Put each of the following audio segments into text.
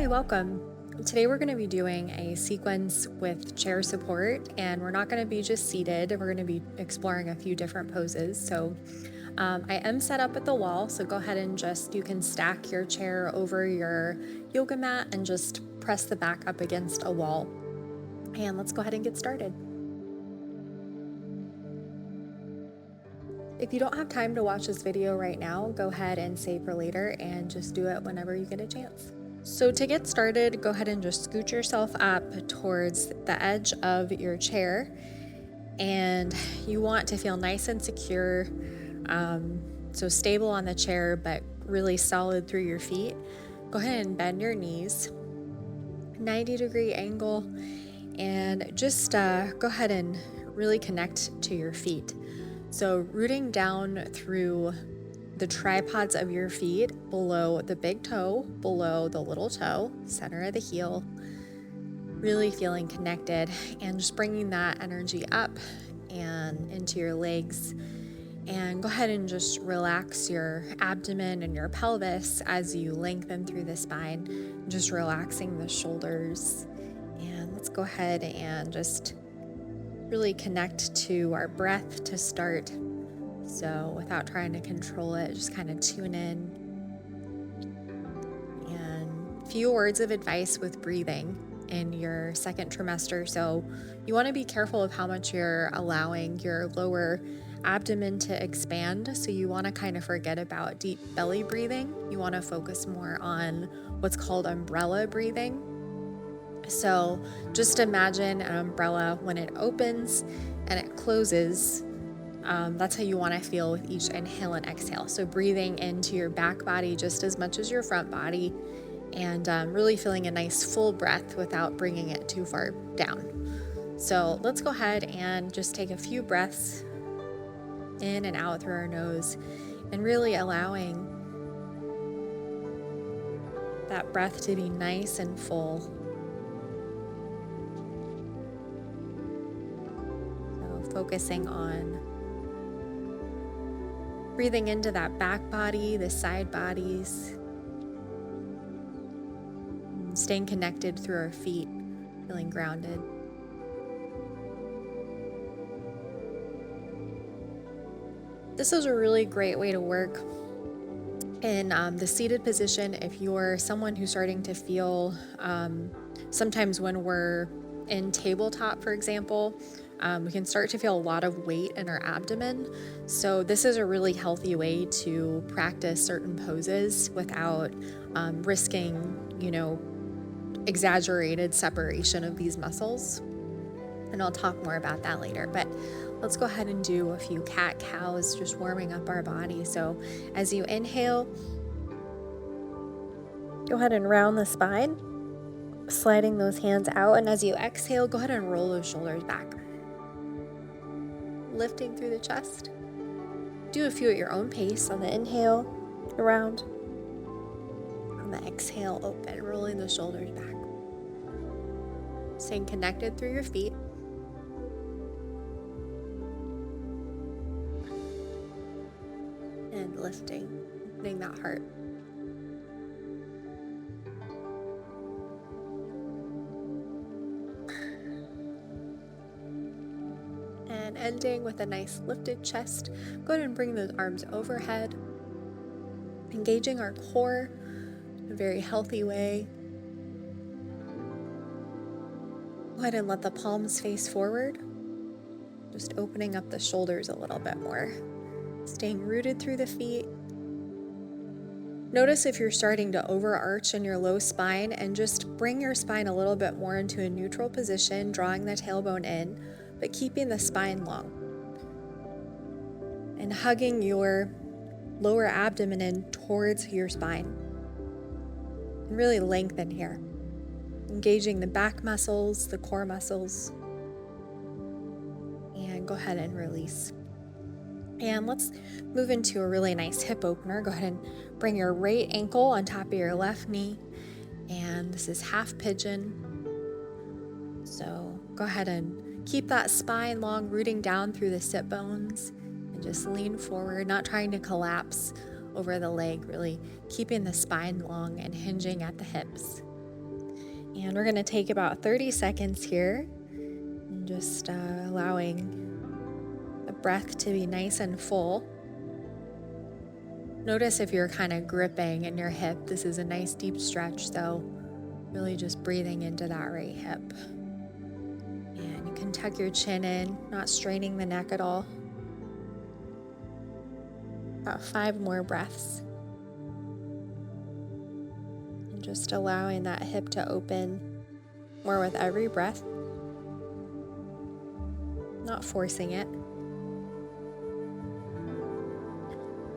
Hi, welcome. Today we're going to be doing a sequence with chair support, and we're not going to be just seated. We're going to be exploring a few different poses. I am set up at the wall, so go ahead and you can stack your chair over your yoga mat and just press the back up against a wall. And let's go ahead and get started. If you don't have time to watch this video right now, go ahead and save for later and just do it whenever you get a chance. So to get started, go ahead and just scoot yourself up towards the edge of your chair, and you want to feel nice and secure, so stable on the chair but really solid through your feet. Go ahead and bend your knees, 90-degree angle, and just go ahead and really connect to your feet. So rooting down through the tripods of your feet, below the big toe, below the little toe, center of the heel, really feeling connected, and just bringing that energy up and into your legs. And go ahead and just relax your abdomen and your pelvis as you lengthen through the spine, just relaxing the shoulders. And let's go ahead and just really connect to our breath to start. So without trying to control it, just kind of tune in. And a few words of advice with breathing in your second trimester. So you want to be careful of how much you're allowing your lower abdomen to expand. So you want to kind of forget about deep belly breathing. You want to focus more on what's called umbrella breathing. So just imagine an umbrella when it opens and it closes. That's how you want to feel with each inhale and exhale. So breathing into your back body just as much as your front body, and really feeling a nice full breath without bringing it too far down. So let's go ahead and just take a few breaths in and out through our nose, and really allowing that breath to be nice and full. So focusing on breathing into that back body, the side bodies, staying connected through our feet, feeling grounded. This is a really great way to work in the seated position if you're someone who's starting to feel, sometimes when we're in tabletop, for example, we can start to feel a lot of weight in our abdomen. So this is a really healthy way to practice certain poses without risking, exaggerated separation of these muscles. And I'll talk more about that later. But let's go ahead and do a few cat-cows, just warming up our body. So as you inhale, go ahead and round the spine, sliding those hands out. And as you exhale, go ahead and roll those shoulders back, lifting through the chest. Do a few at your own pace. On the inhale, around. On the exhale, open, rolling the shoulders back. Staying connected through your feet. And lifting, opening that heart. And ending with a nice lifted chest. Go ahead and bring those arms overhead, engaging our core in a very healthy way. Go ahead and let the palms face forward, just opening up the shoulders a little bit more, staying rooted through the feet. Notice if you're starting to overarch in your low spine, and just bring your spine a little bit more into a neutral position, drawing the tailbone in, but keeping the spine long. And hugging your lower abdomen in towards your spine. And really lengthen here. Engaging the back muscles, the core muscles. And go ahead and release. And let's move into a really nice hip opener. Go ahead and bring your right ankle on top of your left knee. And this is half pigeon. So go ahead and keep that spine long, rooting down through the sit bones. And just lean forward, not trying to collapse over the leg, really keeping the spine long and hinging at the hips. And we're going to take about 30 seconds here and just allowing the breath to be nice and full. Notice if you're kind of gripping in your hip. This is a nice deep stretch, so really just breathing into that right hip. And you can tuck your chin in, not straining the neck at all. About 5 more breaths. And just allowing that hip to open more with every breath. Not forcing it.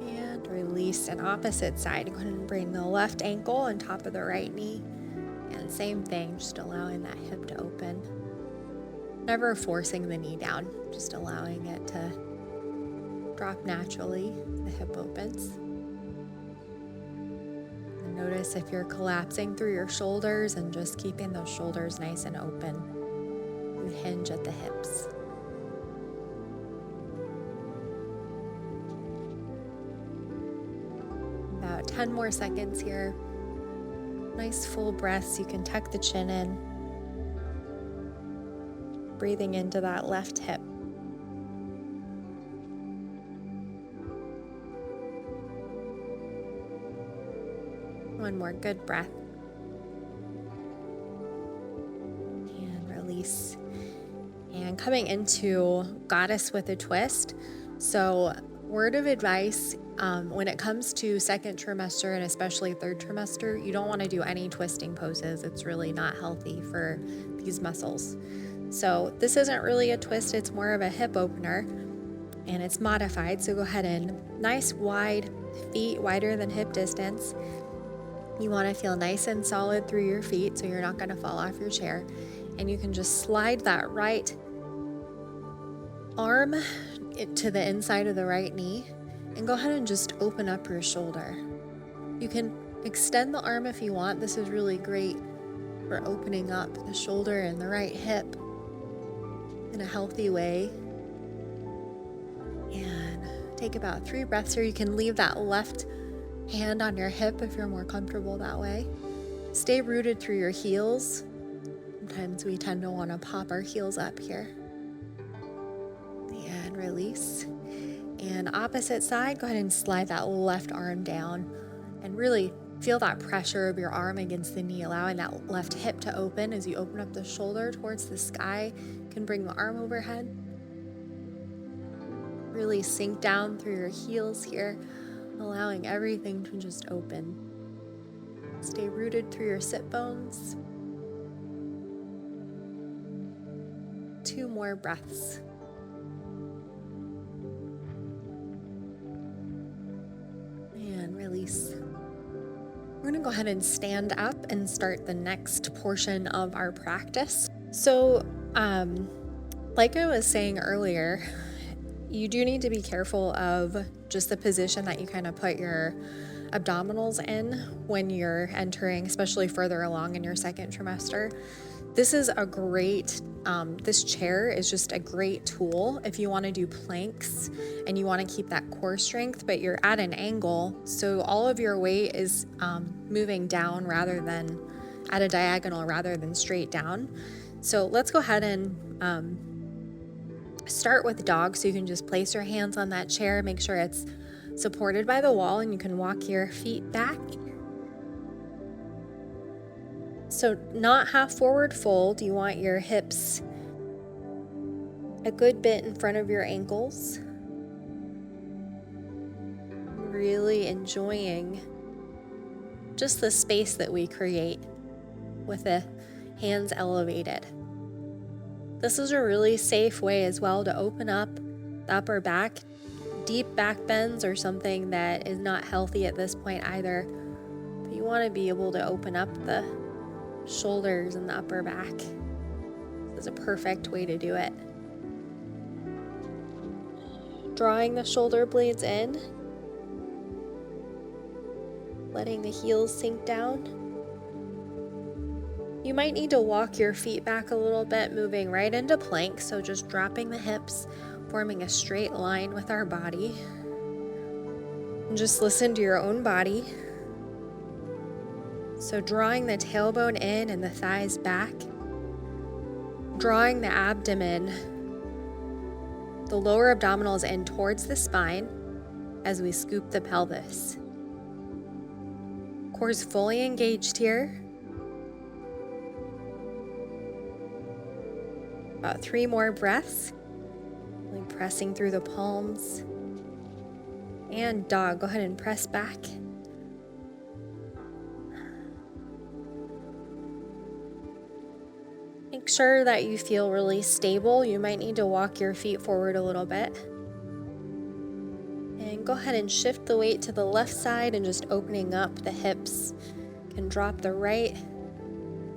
And release an opposite side. Go ahead and bring the left ankle on top of the right knee. And same thing, just allowing that hip to open. Never forcing the knee down, just allowing it to drop naturally. The hip opens. And notice if you're collapsing through your shoulders and just keeping those shoulders nice and open. You hinge at the hips. About 10 more seconds here. Nice full breaths. You can tuck the chin in. Breathing into that left hip. One more good breath. And release. And coming into Goddess with a Twist. So, word of advice, when it comes to second trimester and especially third trimester, you don't want to do any twisting poses. It's really not healthy for these muscles. So this isn't really a twist, it's more of a hip opener, and it's modified. So go ahead and nice wide feet, wider than hip distance. You want to feel nice and solid through your feet so you're not going to fall off your chair. And you can just slide that right arm to the inside of the right knee and go ahead and just open up your shoulder. You can extend the arm if you want. This is really great for opening up the shoulder and the right hip in a healthy way. And take about 3 breaths here. You can leave that left hand on your hip if you're more comfortable that way. Stay rooted through your heels. Sometimes we tend to want to pop our heels up here. And release. And opposite side, go ahead and slide that left arm down and really feel that pressure of your arm against the knee, allowing that left hip to open as you open up the shoulder towards the sky. You can bring the arm overhead. Really sink down through your heels here, allowing everything to just open. Stay rooted through your sit bones. 2 more breaths. And release. We're going to go ahead and stand up and start the next portion of our practice. So, like I was saying earlier, you do need to be careful of just the position that you kind of put your abdominals in when you're entering, especially further along in your second trimester. This is a great, this chair is just a great tool if you want to do planks and you want to keep that core strength, but you're at an angle, so all of your weight is moving down rather than at a diagonal rather than straight down. So let's go ahead and start with dog. So you can just place your hands on that chair, make sure it's supported by the wall, and you can walk your feet back. So not half forward fold. You want your hips a good bit in front of your ankles. Really enjoying just the space that we create with the hands elevated. This is a really safe way as well to open up the upper back. Deep back bends are something that is not healthy at this point either. But you want to be able to open up the shoulders and the upper back. This is a perfect way to do it. Drawing the shoulder blades in. Letting the heels sink down. You might need to walk your feet back a little bit, moving right into plank. So just dropping the hips, forming a straight line with our body. And just listen to your own body. So drawing the tailbone in and the thighs back, drawing the abdomen, the lower abdominals in towards the spine as we scoop the pelvis. Core's fully engaged here. About 3 more breaths. Really pressing through the palms. And dog, go ahead and press back. Make sure that you feel really stable. You might need to walk your feet forward a little bit. And go ahead and shift the weight to the left side and just opening up the hips. You can drop the right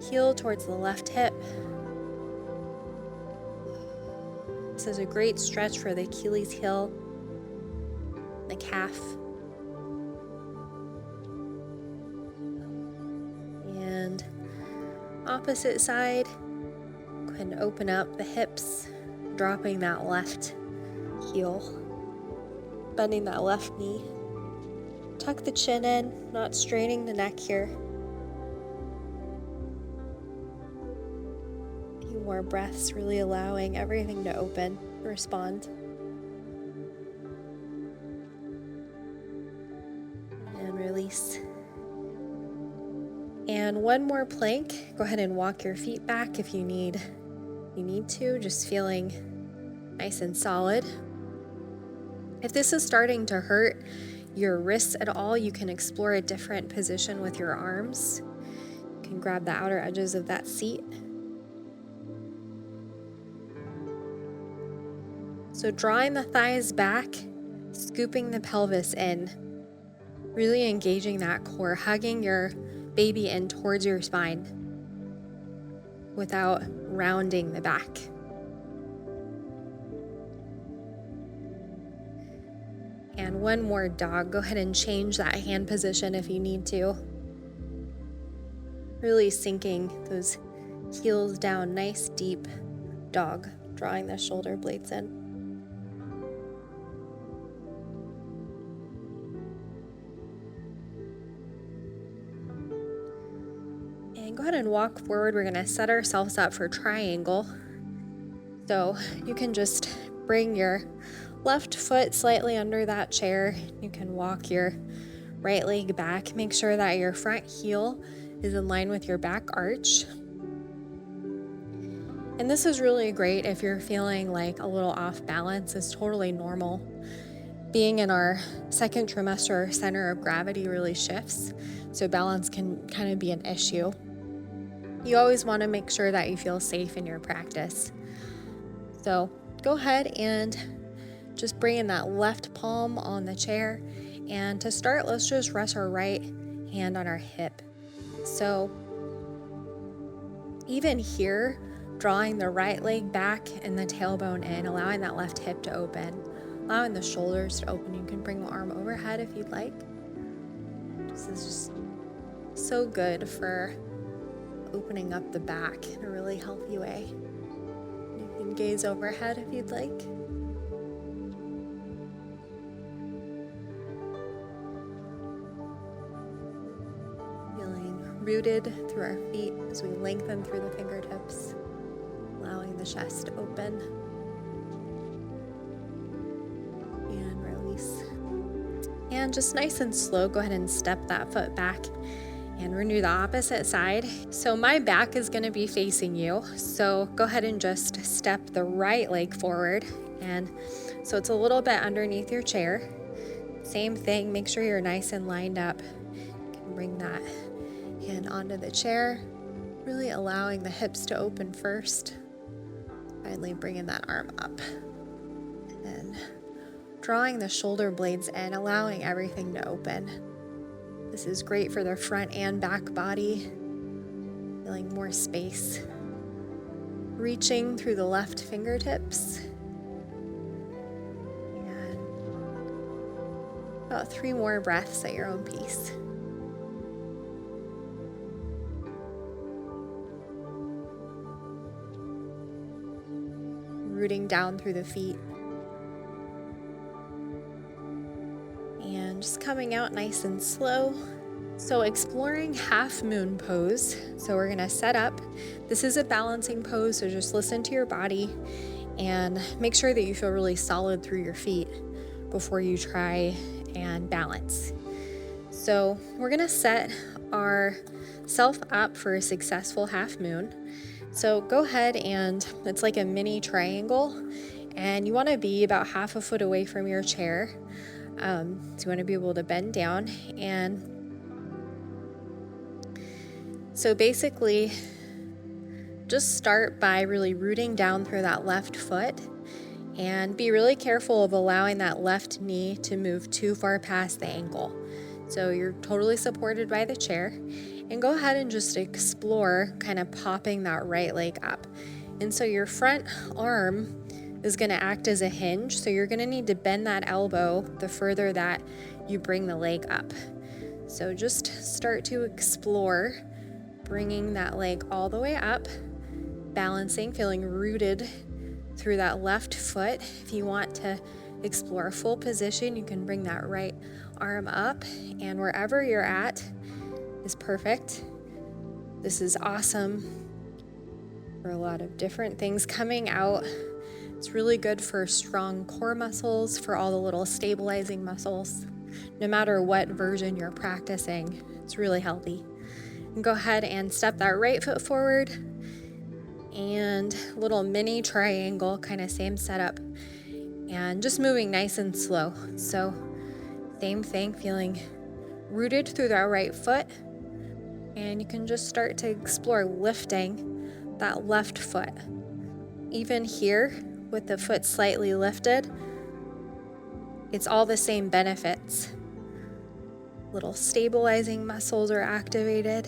heel towards the left hip. This is a great stretch for the Achilles heel, the calf. And opposite side, go ahead and open up the hips, dropping that left heel, bending that left knee. Tuck the chin in, not straining the neck here. A few more breaths, really allowing everything to open, respond. And release. And one more plank. Go ahead and walk your feet back if you need to, just feeling nice and solid. If this is starting to hurt your wrists at all, you can explore a different position with your arms. You can grab the outer edges of that seat. So drawing the thighs back, scooping the pelvis in, really engaging that core, hugging your baby in towards your spine without rounding the back. And one more dog. Go ahead and change that hand position if you need to. Really sinking those heels down, nice deep dog, drawing the shoulder blades in. And go ahead and walk forward. We're going to set ourselves up for triangle. So you can just bring your left foot slightly under that chair. You can walk your right leg back. Make sure that your front heel is in line with your back arch. And this is really great if you're feeling like a little off balance. It's totally normal. Being in our second trimester, our center of gravity really shifts, so balance can kind of be an issue. You always want to make sure that you feel safe in your practice. So go ahead and just bring in that left palm on the chair. And to start, let's just rest our right hand on our hip. So even here, drawing the right leg back and the tailbone in, allowing that left hip to open, allowing the shoulders to open. You can bring the arm overhead if you'd like. This is just so good for opening up the back in a really healthy way. You can gaze overhead if you'd like. Feeling rooted through our feet as we lengthen through the fingertips, allowing the chest to open. And release. And just nice and slow, go ahead and step that foot back and we're gonna do the opposite side. So my back is gonna be facing you. So go ahead and just step the right leg forward. And so it's a little bit underneath your chair. Same thing, make sure you're nice and lined up. You can bring that hand onto the chair, really allowing the hips to open first. Finally bringing that arm up. And drawing the shoulder blades in, allowing everything to open. This is great for the front and back body, feeling more space. Reaching through the left fingertips. And about 3 more breaths at your own pace. Rooting down through the feet. And just coming out nice and slow. So exploring half moon pose. So we're gonna set up. This is a balancing pose, so just listen to your body and make sure that you feel really solid through your feet before you try and balance. So we're gonna set our self up for a successful half moon. So go ahead, and it's like a mini triangle, and you wanna be about half a foot away from your chair. So you wanna be able to bend down, and so basically just start by really rooting down through that left foot, and be really careful of allowing that left knee to move too far past the ankle. So you're totally supported by the chair, and go ahead and just explore kind of popping that right leg up. And so your front arm is going to act as a hinge, so you're going to need to bend that elbow the further that you bring the leg up. So just start to explore bringing that leg all the way up, balancing, feeling rooted through that left foot. If you want to explore a full position, you can bring that right arm up, and wherever you're at is perfect. This is awesome for a lot of different things coming out. It's really good for strong core muscles, for all the little stabilizing muscles. No matter what version you're practicing, it's really healthy. And go ahead and step that right foot forward, and little mini triangle, kind of same setup, and just moving nice and slow. So same thing, feeling rooted through that right foot, and you can just start to explore lifting that left foot. Even here, with the foot slightly lifted, it's all the same benefits. Little stabilizing muscles are activated,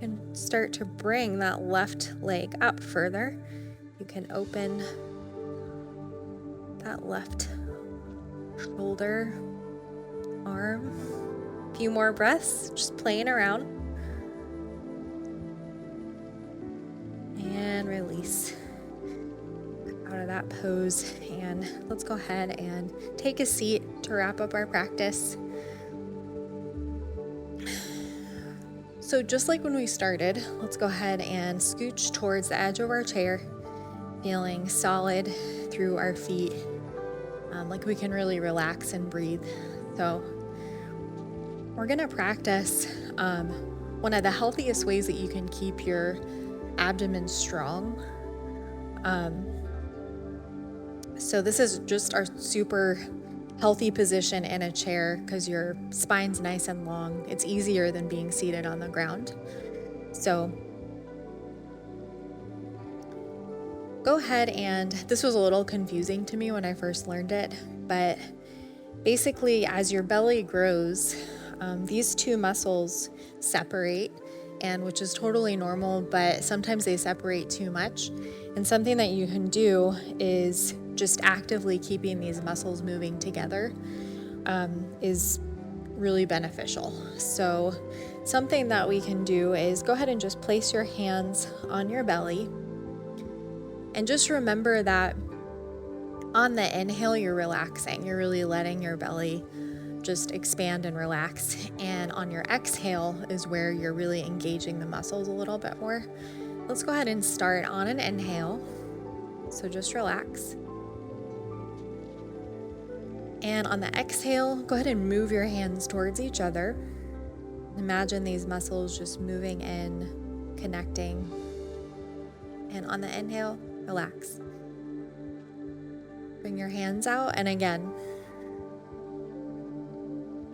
and start to bring that left leg up further. You can open that left shoulder, arm. A few more breaths, just playing around. And release out of that pose. And let's go ahead and take a seat to wrap up our practice. So just like when we started, let's go ahead and scooch towards the edge of our chair, feeling solid through our feet, like we can really relax and breathe. So we're gonna practice one of the healthiest ways that you can keep your abdomen strong. So this is just our super healthy position in a chair, because your spine's nice and long. It's easier than being seated on the ground. So go ahead, and this was a little confusing to me when I first learned it, but basically as your belly grows, these two muscles separate, and which is totally normal, but sometimes they separate too much. And something that you can do is just actively keeping these muscles moving together is really beneficial. So something that we can do is go ahead and just place your hands on your belly, and just remember that on the inhale, you're relaxing. You're really letting your belly just expand and relax. And on your exhale is where you're really engaging the muscles a little bit more. Let's go ahead and start on an inhale. So just relax. And on the exhale, go ahead and move your hands towards each other. Imagine these muscles just moving in, connecting. And on the inhale, relax. Bring your hands out, and again,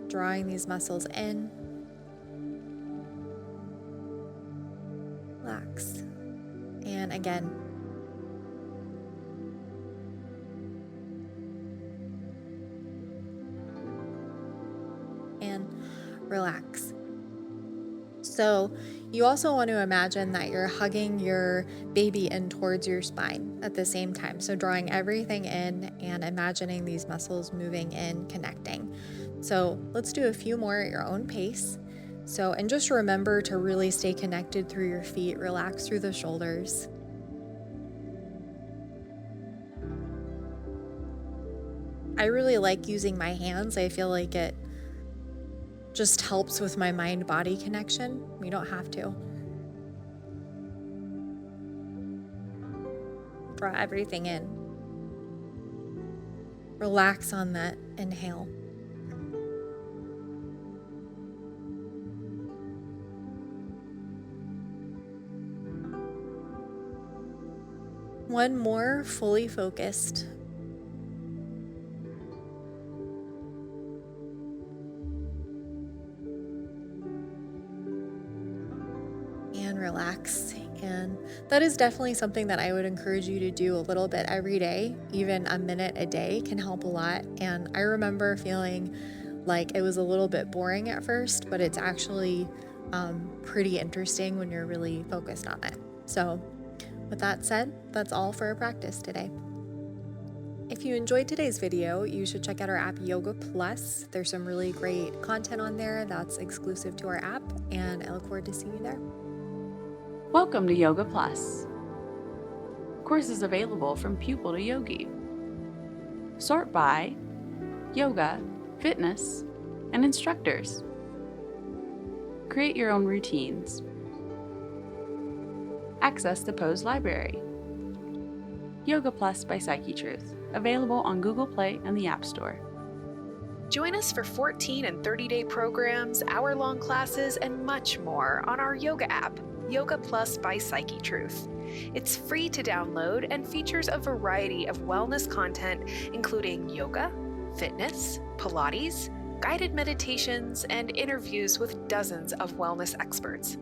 drawing these muscles in. Relax. And again. And relax. So you also want to imagine that you're hugging your baby in towards your spine at the same time. So drawing everything in and imagining these muscles moving in, connecting. So let's do a few more at your own pace. So, and just remember to really stay connected through your feet, relax through the shoulders. I really like using my hands. I feel like it just helps with my mind-body connection. You don't have to. Draw everything in. Relax on that inhale. One more, fully focused. And relax. And that is definitely something that I would encourage you to do a little bit every day. Even a minute a day can help a lot. And I remember feeling like it was a little bit boring at first, but it's actually pretty interesting when you're really focused on it. So with that said, that's all for our practice today. If you enjoyed today's video, you should check out our app Yoga Plus. There's some really great content on there that's exclusive to our app, and I look forward to seeing you there. Welcome to Yoga Plus. Courses available from pupil to yogi. Sort by yoga, fitness, and instructors. Create your own routines. Access the pose library. Yoga Plus by PsycheTruth, available on Google Play and the App Store. Join us for 14 and 30-day programs, hour-long classes, and much more on our yoga app, Yoga Plus by PsycheTruth. It's free to download and features a variety of wellness content, including yoga, fitness, Pilates, guided meditations, and interviews with dozens of wellness experts.